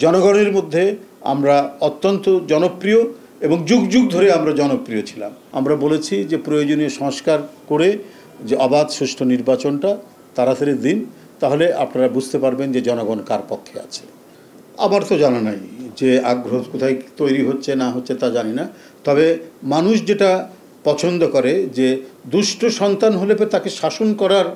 জনগণের মধ্যে আমরা অত্যন্ত জনপ্রিয় এবং যুগ যুগ ধরে আমরা জনপ্রিয় ছিলাম। আমরা বলেছি যে প্রয়োজনীয় সংস্কার করে যে অবাধ সুষ্ঠু নির্বাচনটা তাড়াতাড়ি দিন, তাহলে আপনারা বুঝতে পারবেন যে জনগণ কার পক্ষে আছে। আমার তো জানা নাই যে আগ্রহ কোথায় তৈরি হচ্ছে না হচ্ছে তা জানি না, তবে মানুষ যেটা পছন্দ করে যে দুষ্ট সন্তান হলে তাকে শাসন করার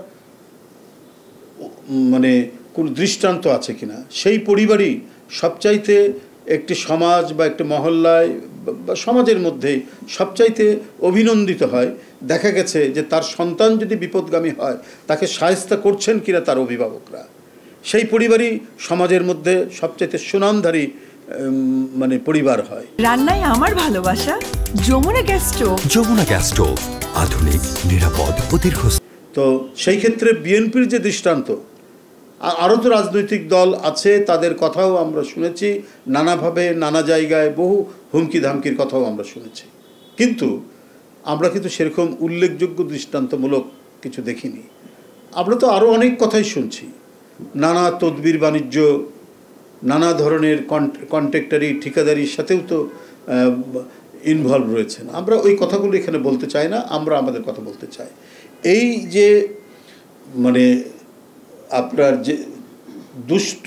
মানে কোন দৃষ্টান্ত আছে কিনা, সেই পরিবারই সবচাইতে একটি সমাজ বা একটি মহল্লায় বা সমাজের মধ্যে সবচাইতে অভিনন্দিত হয়। দেখা গেছে যে তার সন্তান যদি বিপদগামী হয় তাকে শায়েস্তা করছেন কিনা তার অভিভাবকরা, সেই পরিবারই সমাজের মধ্যে সবচাইতে সুনামধারী মানে পরিবার হয়। রান্নায় আমার ভালোবাসা Jamuna gas stove. Jamuna gas stove, আধুনিক, নিরাপদ ও দীর্ঘস্থায়ী। তো সেই ক্ষেত্রে বিএনপির যে দৃষ্টান্ত, আরও তো রাজনৈতিক দল আছে, তাদের কথাও আমরা শুনেছি নানাভাবে নানা জায়গায়, বহু হুমকি ধামকির কথাও আমরা শুনেছি, কিন্তু আমরা কিন্তু সেরকম উল্লেখযোগ্য দৃষ্টান্তমূলক কিছু দেখিনি। আমরা তো আরও অনেক কথাই শুনছি, নানা তদবির বাণিজ্য, নানা ধরনের কন্ট্রাক্টারি ঠিকাদারির সাথেও তো ইনভলভ রয়েছেন। আমরা ওই কথাগুলো এখানে বলতে চাই না, আমরা আমাদের কথা বলতে চাই। এই যে মানে আপনার যে দুষ্ট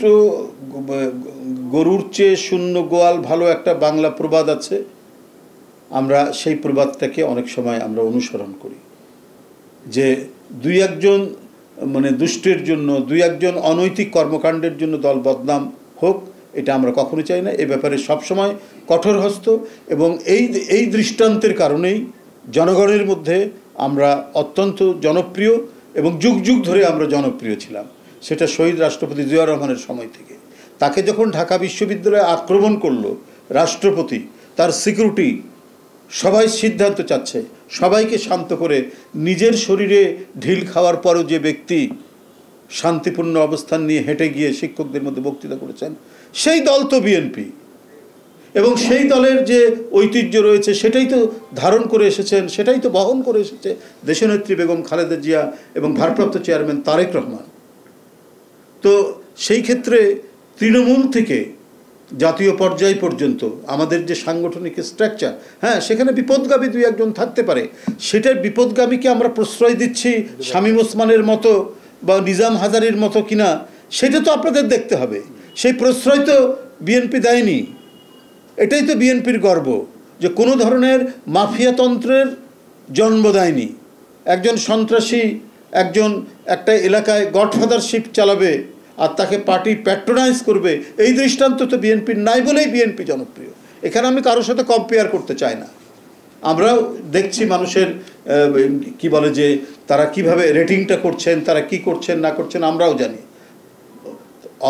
গরুর চেয়ে শূন্য গোয়াল ভালো একটা বাংলা প্রবাদ আছে, আমরা সেই প্রবাদটাকে অনেক সময় আমরা অনুসরণ করি যে দুই একজন মানে দুষ্টের জন্য, দুই একজন অনৈতিক কর্মকাণ্ডের জন্য দল বদনাম হোক, এটা আমরা কখনো চাই না। এ ব্যাপারে সবসময় কঠোর হস্ত, এবং এই দৃষ্টান্তের কারণেই জনগণের মধ্যে আমরা অত্যন্ত জনপ্রিয় এবং যুগ যুগ ধরে আমরা জনপ্রিয় ছিলাম। সেটা শহীদ রাষ্ট্রপতি জিয়াউর রহমানের সময় থেকে। তাকে যখন ঢাকা বিশ্ববিদ্যালয়ে আক্রমণ করলো রাষ্ট্রপতি, তার সিকিউরিটি সবাই সিদ্ধান্ত চাচ্ছে, সবাইকে শান্ত করে নিজের শরীরে ঢিল খাওয়ার পরও যে ব্যক্তি শান্তিপূর্ণ অবস্থান নিয়ে হেঁটে গিয়ে শিক্ষকদের মধ্যে বক্তৃতা করেছেন, সেই দল তো বিএনপি, এবং সেই দলের যে ঐতিহ্য রয়েছে সেটাই তো ধারণ করে এসেছেন, সেটাই তো বহন করে এসেছে দেশনেত্রী বেগম খালেদা জিয়া এবং ভারপ্রাপ্ত চেয়ারম্যান তারেক রহমান। তো সেই ক্ষেত্রে তৃণমূল থেকে জাতীয় পর্যায় পর্যন্ত আমাদের যে সাংগঠনিক স্ট্রাকচার, হ্যাঁ সেখানে বিপদগামী দুই একজন থাকতে পারে, সেটার বিপদগামীকে আমরা প্রশ্রয় দিচ্ছি শামীম ওসমানের মতো বা নিজাম হাজারির মতো কিনা, সেটা তো আপনাদের দেখতে হবে। সেই প্রশ্রয় তো বিএনপি দেয়নি। এটাই তো বিএনপির গর্ব যে কোনো ধরনের মাফিয়াতন্ত্রের জন্ম দেয়নি। একজন সন্ত্রাসী একজন একটা এলাকায় গডফাদারশিপ চালাবে আর তাকে পার্টি প্যাট্রোনাইজ করবে, এই দৃষ্টান্ত তো বিএনপির নাই বলেই বিএনপি জনপ্রিয়। এখানে আমি কারোর সাথে কম্পেয়ার করতে চাই না। আমরাও দেখছি মানুষের কি বলে যে তারা কিভাবে রেটিংটা করছেন, তারা কি করছেন না করছেন আমরাও জানি।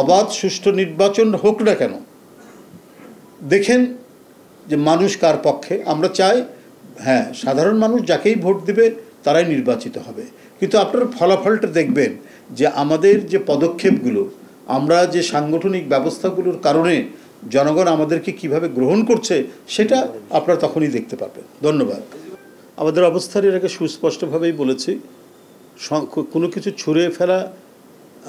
অবাধ সুষ্ঠু নির্বাচন হোক না কেন, দেখেন যে মানুষ কার পক্ষে। আমরা চাই হ্যাঁ সাধারণ মানুষ যাকেই ভোট দিবে তারাই নির্বাচিত হবে, কিন্তু আপনারা ফলাফলটা দেখবেন যে আমাদের যে পদক্ষেপগুলো, আমরা যে সাংগঠনিক ব্যবস্থাগুলোর কারণে জনগণ আমাদেরকে কিভাবে গ্রহণ করছে সেটা আপনারা তখনই দেখতে পাবেন। ধন্যবাদ। আমাদের অবস্থার এর আগে সুস্পষ্টভাবেই বলেছি, কোনো কিছু ছুঁড়ে ফেলা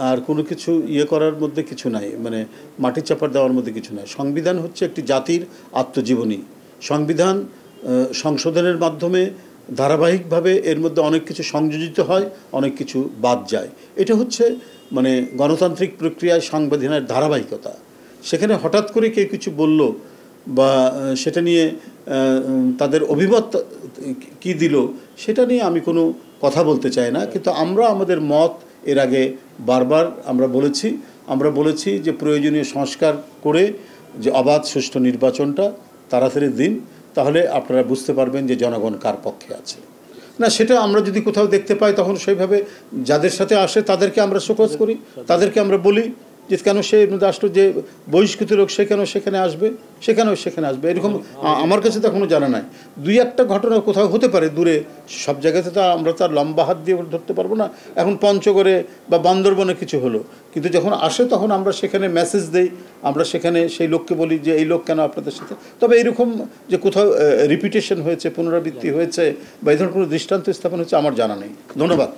আর কোনো কিছু করার মধ্যে কিছু নাই, মানে মাটি চাপা দেওয়ার মধ্যে কিছু নাই। সংবিধান হচ্ছে একটি জাতির আত্মজীবনী। সংবিধান সংশোধনের মাধ্যমে ধারাবাহিকভাবে এর মধ্যে অনেক কিছু সংযোজিত হয়, অনেক কিছু বাদ যায়। এটা হচ্ছে মানে গণতান্ত্রিক প্রক্রিয়ায় সংবিধানের ধারাবাহিকতা। সেখানে হঠাৎ করে কেউ কিছু বলল বা সেটা নিয়ে তাদের অভিমত কি দিল সেটা নিয়ে আমি কোনো কথা বলতে চাই না, কিন্তু আমরা আমাদের মত এর আগে বারবার আমরা বলেছি যে প্রয়োজনীয় সংস্কার করে যে অবাধ সুষ্ঠু নির্বাচনটা তাড়াতাড়ি দিন, তাহলে আপনারা বুঝতে পারবেন যে জনগণ কার পক্ষে আছে। না সেটা আমরা যদি কোথাও দেখতে পাই তখন সেইভাবে যাদের সাথে আসে তাদেরকে আমরা শোকজ করি, তাদেরকে আমরা বলি যে কেন সে রাষ্ট্র যে বহিষ্কৃত লোক সে কেন সেখানে আসবে, সেখানে আসবে। এরকম আমার কাছে তো এখনও জানা নাই। দুই একটা ঘটনা কোথাও হতে পারে দূরে, সব জায়গাতে তো আমরা তার লম্বা হাত দিয়ে ধরতে পারবো না। এখন পঞ্চগড়ে বা বান্দরবনে কিছু হলো, কিন্তু যখন আসে তখন আমরা সেখানে মেসেজ দেই, আমরা সেখানে সেই লোককে বলি যে এই লোক কেন আপনাদের সাথে। তবে এরকম যে কোথাও রিপিটেশন হয়েছে, পুনরাবৃত্তি হয়েছে বা এই ধরনের কোনো দৃষ্টান্ত স্থাপন হচ্ছে আমার জানা নেই। ধন্যবাদ।